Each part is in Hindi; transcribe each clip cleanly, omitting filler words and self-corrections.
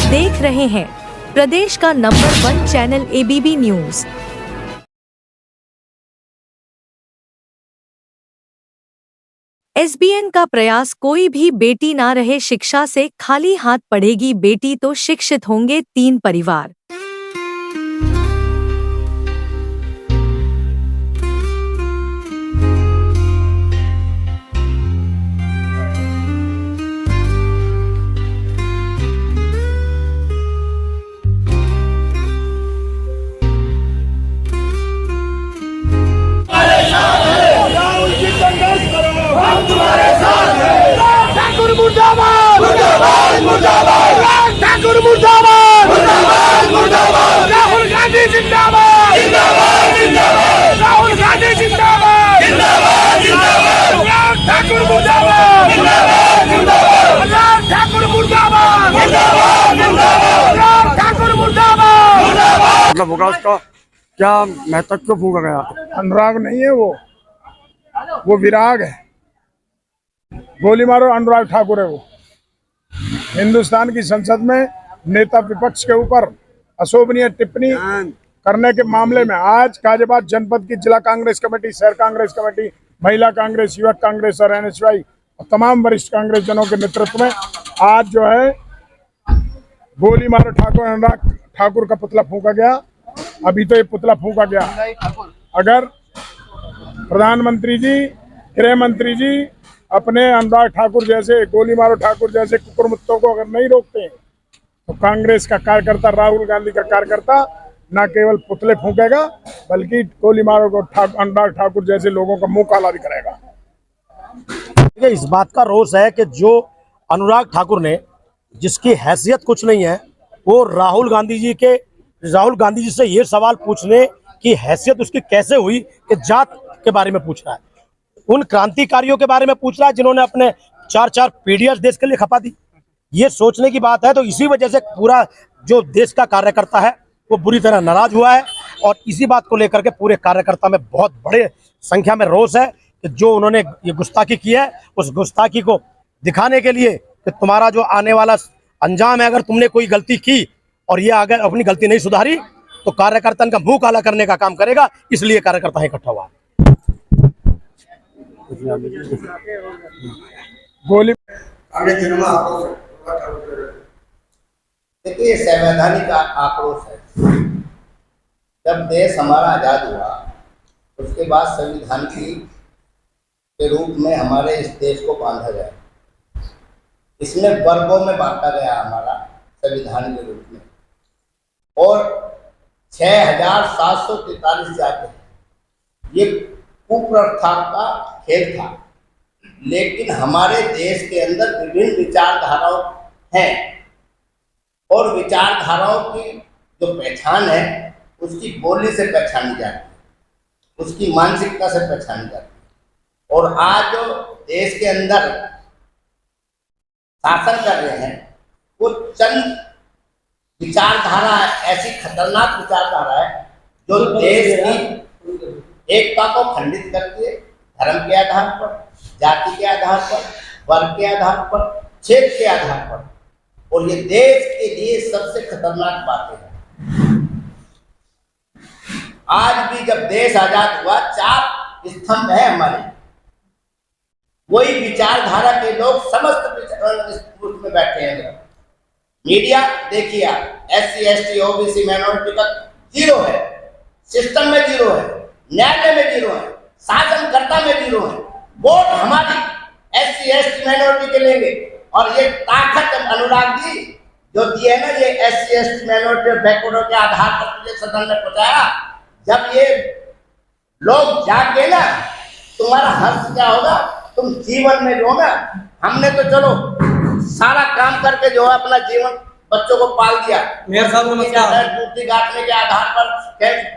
देख रहे हैं प्रदेश का number 1 channel ABP news. SBN का प्रयास कोई भी बेटी ना रहे शिक्षा से खाली हाथ पढ़ेगी बेटी तो शिक्षित होंगे 3 परिवार। मुर्दाबाद मुर्दाबाद मुर्दाबाद ठाकुर मुर्दाबाद मुर्दाबाद मुर्दाबाद राहुल गांधी जिंदाबाद जिंदाबाद जिंदाबाद राहुल गांधी जिंदाबाद जिंदाबाद जिंदाबाद ठाकुर मुर्दाबाद जिंदाबाद जिंदाबाद ठाकुर मुर्दाबाद मुर्दाबाद मुर्दाबाद ठाकुर मुर्दाबाद मुर्दाबाद। मतलब होगा उसका क्या महत्व क्यों फूका गया? अनुराग नहीं है वो विराग है। गोली मारो अनुराग ठाकुर है वो। हिंदुस्तान की संसद में नेता विपक्ष के ऊपर अशोभनीय टिप्पणी करने के मामले में आज गाजियाबाद जनपद की जिला कांग्रेस कमेटी, शहर कांग्रेस कमेटी, महिला कांग्रेस, युवक कांग्रेस और एनएसवाई और तमाम वरिष्ठ कांग्रेस जनों के नेतृत्व में आज जो है गोली मारो ठाकुर अनुराग ठाकुर का पुतला फूका गया। अभी तो ये पुतला फूका गया। अगर प्रधानमंत्री जी, गृह मंत्री जी अपने अनुराग ठाकुर जैसे, गोली मारो ठाकुर जैसे कुकुरमुत्तों को अगर नहीं रोकते हैं तो कांग्रेस का कार्यकर्ता, राहुल गांधी का कार्यकर्ता न केवल पुतले फूकेगा बल्कि गोली मारो को अनुराग ठाकुर जैसे लोगों का मुंह काला भी करेगा। इस बात का रोष है कि जो अनुराग ठाकुर ने, जिसकी हैसियत कुछ नहीं है, वो राहुल गांधी जी से ये सवाल पूछने की हैसियत उसकी कैसे हुई कि जात के बारे में पूछ रहा है, उन क्रांतिकारियों के बारे में पूछ रहा है जिन्होंने अपने 4 पीढ़ियां देश के लिए खपा दी। ये सोचने की बात है। तो इसी वजह से पूरा जो देश का कार्यकर्ता है वो बुरी तरह नाराज हुआ है और इसी बात को लेकर के पूरे कार्यकर्ता में बहुत बड़े संख्या में रोष है कि जो उन्होंने ये गुस्ताखी की है, उस गुस्ताखी को दिखाने के लिए कि तुम्हारा जो आने वाला अंजाम है, अगर तुमने कोई गलती की और ये अगर अपनी गलती नहीं सुधारी तो कार्यकर्ता का मुंह काला करने का काम करेगा। इसलिए कार्यकर्ता इकट्ठा हुआ है। गोली देखिए, संवैधानिक आक्रोश है। जब देश हमारा आजाद हुआ उसके बाद संविधान के रूप में हमारे इस देश को बांधा गया। इसमें वर्गों में बांटा गया हमारा संविधान के रूप में और 6743 जाते हैं। ये कुप्रथा का खेल था, लेकिन हमारे देश के अंदर विभिन्न विचारधाराओं हैं और विचारधाराओं की जो पहचान है उसकी बोली से पहचानी जाती है, उसकी मानसिकता से पहचानी जाती है। और आज जो देश के अंदर शासन कर रहे हैं वो चंद विचारधारा, ऐसी खतरनाक विचारधारा है जो देश की एकता को खंडित करती है। धर्म के आधार पर, जाति के आधार पर, वर्ग के आधार पर, क्षेत्र के आधार पर, और ये देश के लिए सबसे खतरनाक बातें हैं। आज भी जब देश आजाद हुआ 4 स्तंभ है हमारे, वही विचारधारा के लोग समस्त में बैठे हैं। मीडिया देखिए आप, SC ST OBC माइनॉरिटी का 0 है, सिस्टम में 0 है, न्यायालय में 0 है, शासनकर्ता में 0 है। वोट हमारी SC ST माइनॉरिटी के लेंगे और ये ताकत अनुराग जी जो दिए है ना, ये SC ST माइनॉरिटी बैकवर्ड के आधार पर तुझे सदन में पहुंचाया। जब ये लोग जाग गए ना, तुम्हारा हर्ष क्या होगा? तुम जीवन में जो ना, हमने तो चलो सारा काम करके जो है अपना जीवन बच्चों को पाल दिया। मेयर साहब नमस्कार। टूटी काटने के आधार पर,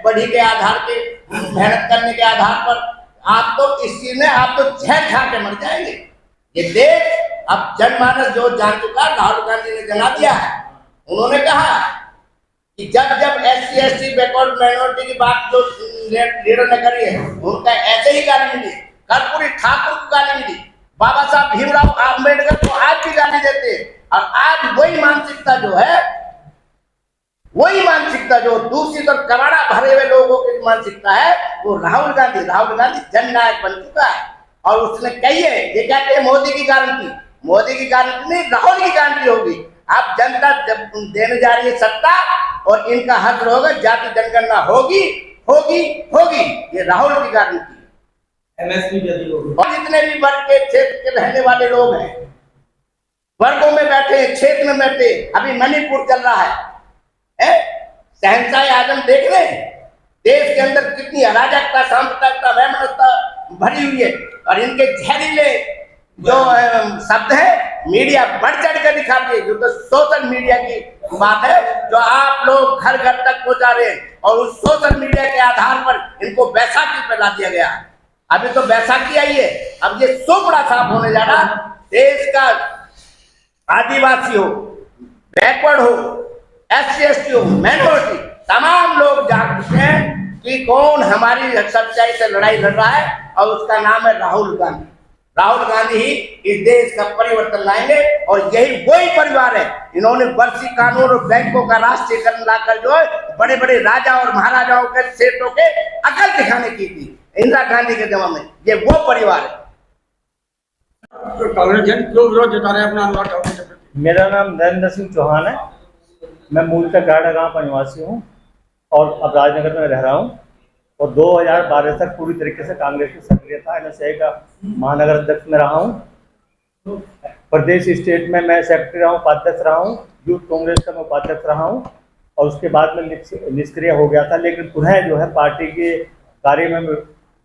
बढ़ी के आधार के, मेहनत करने के आधार पर आप तो इस चीज में आप तो जहर खा के मर जाएंगे। ये देश अब जनमानस जो जान चुका, राहुल गांधी ने जना दिया है। उन्होंने कहा कि जब SC ST बैकवर्ड माइनॉरिटी की बात जो लीडर ने करी है, उनका ऐसे ही गाली मिली, कर्पूरी ठाकुर को गाली मिली, बाबा साहब भीमराव अम्बेडकर को आज भी गाली देते हैं। और आज वही मानसिकता जो है वही मानसिकता जो दूसरी तरफ कबाड़ा भरे हुए लोगों की मानसिकता है, वो राहुल गांधी जननायक बन चुका है। और उसने कही है, ये कहते हैं मोदी की गारंटी नहीं, राहुल की गारंटी होगी। अब जनता जब देने जा रही है सत्ता और इनका हक होगा, जाति जनगणना होगी, ये राहुल की गारंटी है। एमएसपी यदि होगी और जितने भी वर्ग के क्षेत्र के रहने वाले लोग हैं, वर्गों में बैठे, क्षेत्र में बैठे, अभी मणिपुर चल रहा है, शहंशाह आजम देख रहे हैं, देश के अंदर कितनी अराजकता, सांप्रदायिकता, वैमनस्यता भरी हुई है। और इनके जहरीले जो शब्द है, मीडिया बढ़ चढ़ कर दिखाती है, जो तो सोशल मीडिया की बात है, जो आप लोग घर घर तक पहुंचा रहे हैं। और उस सोशल मीडिया के आधार पर इनको बैसाखी पे ला दिया गया। अभी तो बैसाखी आई है, अब ये सोपड़ा साफ होने जा रहा। देश का आदिवासी हो, बैकवर्ड हो, SC/ST हो, माइनॉरिटी, तमाम लोग जाग चुके हैं कि कौन हमारी सच्चाई से लड़ाई लड़ रहा है, और उसका नाम है राहुल गांधी। राहुल गांधी ही इस देश का परिवर्तन लाएंगे। और यही वही परिवार है, इन्होंने वर्षी कानून और बैंकों का राष्ट्रीयकरण लाकर जो है बड़े बड़े राजा और महाराजाओं के सेठों के अकल दिखाने की थी इंदिरा गांधी के जमाने में। ये वो परिवार है। तो कांग्रेस जन क्यों विरोध जता रहे हैं अपना अनुराग ठाकुर के प्रति? मेरा नाम नरेंद्र सिंह चौहान है। मैं मूलतः गाड़ा गांव का निवासी हूँ और अब राजनगर में रह रहा हूँ। और 2012 तक पूरी तरीके से कांग्रेस की सक्रिय था। NSA का महानगर अध्यक्ष में रहा हूँ। प्रदेश स्टेट में मैं सेक्रेटरी रहा हूँ, उपाध्यक्ष रहा हूँ। यूथ कांग्रेस का मैं उपाध्यक्ष रहा हूँ और उसके बाद में निष्क्रिय हो गया था। लेकिन पुनः जो है पार्टी के कार्य में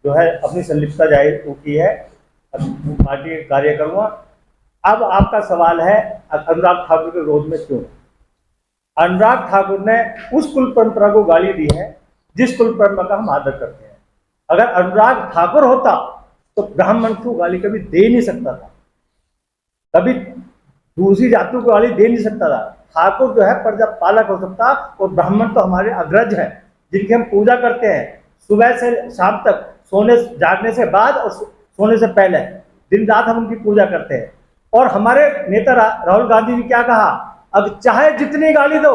जो है अपनी संलिप्तता जाहिर की है। पार्टी के कार्य करूँगा। अब आपका सवाल है अनुराग ठाकुर के विरोध में क्यों? अनुराग ठाकुर ने उस कुल परंपरा को गाली दी है जिस कुल परंपरा का हम आदर करते हैं। अगर अनुराग ठाकुर होता तो ब्राह्मण को गाली कभी दे नहीं सकता था, कभी दूसरी जातियों को गाली दे नहीं सकता था। ठाकुर जो है प्रजा पालक हो सकता, और ब्राह्मण तो हमारे अग्रज हैं जिनकी हम पूजा करते हैं सुबह से शाम तक, सोने जागने से बाद और सोने से पहले दिन रात हम उनकी पूजा करते हैं। और हमारे नेता राहुल गांधी जी क्या कहा, अब चाहे जितनी गाली दो,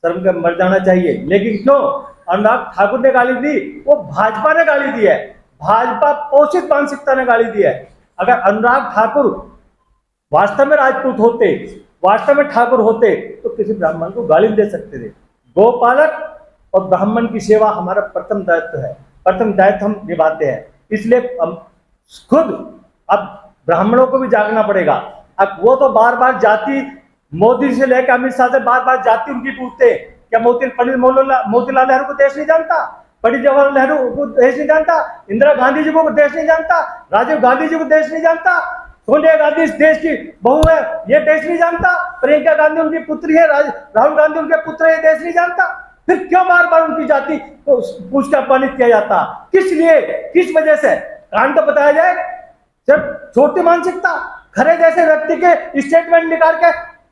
शर्म के मर जाना चाहिए। लेकिन क्यों अनुराग ठाकुर ने गाली दी? वो भाजपा ने गाली दी है, भाजपा पोषित मानसिकता ने गाली दी है। अगर अनुराग ठाकुर वास्तव में राजपूत होते, वास्तव में ठाकुर होते, तो किसी ब्राह्मण को गाली दे सकते थे। गोपालक और ब्राह्मण की सेवा हमारा प्रथम दायित्व है, प्रथम दायित्व हम निभाते हैं। इसलिए हम खुद अब ब्राह्मणों को भी जागना पड़ेगा। अब वो तो बार बार जाति, मोदी से लेकर अमित शाह से बार बार जाति उनकी पूछते हैं। क्या पंडित मोतीलाल नेहरू को देश नहीं जानता? पंडित जवाहरलाल नेहरू को देश नहीं जानता? इंदिरा गांधी जी को देश नहीं जानता? राजीव गांधी जी को देश नहीं जानता? सोनिया गांधी इस देश की बहू है, ये देश नहीं जानता? प्रियंका गांधी उनकी पुत्री है, राहुल गांधी उनके पुत्र है, ये देश नहीं जानता? फिर क्यों बार बार उनकी जाति को पूछ कर अपमानित किया जाता? किस लिए, किस वजह से? कारण तो बताया जाए। सिर्फ छोटी मानसिकता, खरे जैसे व्यक्ति के स्टेटमेंट निकाल के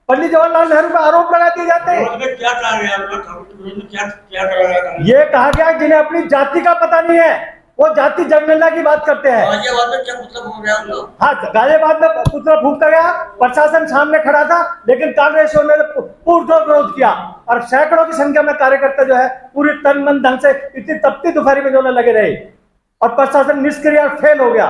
पंडित जवाहरलाल नेहरू पर आरोप लगा दिए जाते हैं। क्या कहा गया क्या कहा गया? ये कहा गया जिन्हें अपनी जाति का पता नहीं है वो जाति जनगणना की बात करते हैं। गाजियाबाद में क्या पुतला फूंक गया उनको? हाँ, गाजियाबाद में पुतला फूंका गया, प्रशासन सामने खड़ा था, लेकिन कांग्रेसियों ने पुरजोर विरोध किया और सैकड़ों की संख्या में कार्यकर्ता जो है पूरी तन मन धन से इतनी तपती दोपहरी में जो लगे रहे और प्रशासन निष्क्रिय और फेल हो गया।